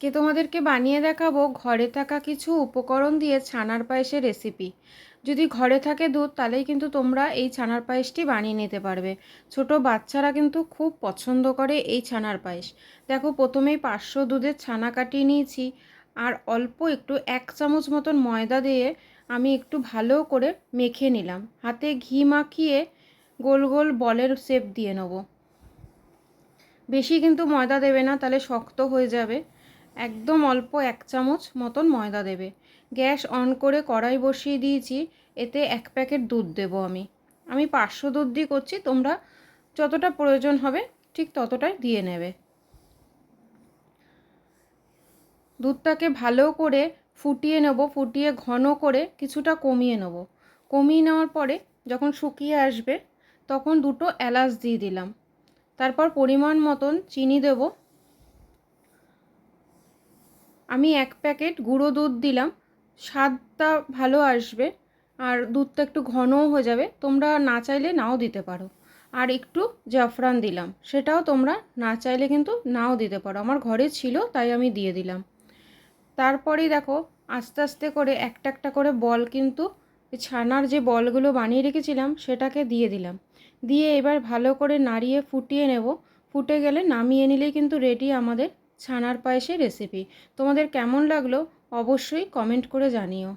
আজকে তোমাদেরকে বানিয়ে দেখাবো ঘরে থাকা কিছু উপকরণ দিয়ে ছানার পায়েসের রেসিপি। যদি ঘরে থাকে দুধ তাহলেই কিন্তু তোমরা এই ছানার পায়েসটি বানিয়ে নিতে পারবে। ছোট বাচ্চারা কিন্তু খুব পছন্দ করে এই ছানার পায়েস। দেখো, প্রথমেই 500 দুধের ছানা কাটিয়ে নিয়েছি, আর অল্প একটু 1 চামচ মতন ময়দা দিয়ে আমি একটু ভালো করে মেখে নিলাম। হাতে ঘি মাখিয়ে গোল গোল বলের শেপ দিয়ে নেব। বেশি কিন্তু ময়দা দেবে না, তাহলে শক্ত হয়ে যাবে। একদম অল্প 1 চামচ মতন ময়দা দেবে। গ্যাস অন করে কড়াই বসিয়ে দিয়েছি। এতে 1 প্যাকেট দুধ দেব। আমি 500 দুধ দিয়ে করছি, তোমরা যতটা প্রয়োজন হবে ঠিক ততটাই দিয়ে নেবে। দুধটাকে ভালো করে ফুটিয়ে নেব, ফুটিয়ে ঘন করে কিছুটা কমিয়ে নেব। কমিয়ে নেওয়ার পরে যখন শুকিয়ে আসবে তখন 2টো এলাচ দিয়ে দিলাম। তারপর পরিমাণ মতন চিনি দেব। আমি 1 প্যাকেট গুঁড়ো দুধ দিলাম, স্বাদটা ভালো আসবে আর দুধটা একটু ঘনও হয়ে যাবে। তোমরা না চাইলে নাও দিতে পারো। আর একটু জাফরান দিলাম, সেটাও তোমরা না চাইলে কিন্তু নাও দিতে পারো। আমার ঘরে ছিল তাই আমি দিয়ে দিলাম। তারপরেই দেখো, আস্তে আস্তে করে একটা একটা করে বল কিন্তু ছানার যে বলগুলো বানিয়ে রেখেছিলাম সেটাকে দিয়ে দিলাম। দিয়ে এবার ভালো করে নাড়িয়ে ফুটিয়ে নেব। ফুটে গেলে নামিয়ে নিলেই কিন্তু রেডি আমাদের ছানার পায়েসের রেসিপি। তোমাদের কেমন লাগলো অবশ্যই কমেন্ট করে জানিও।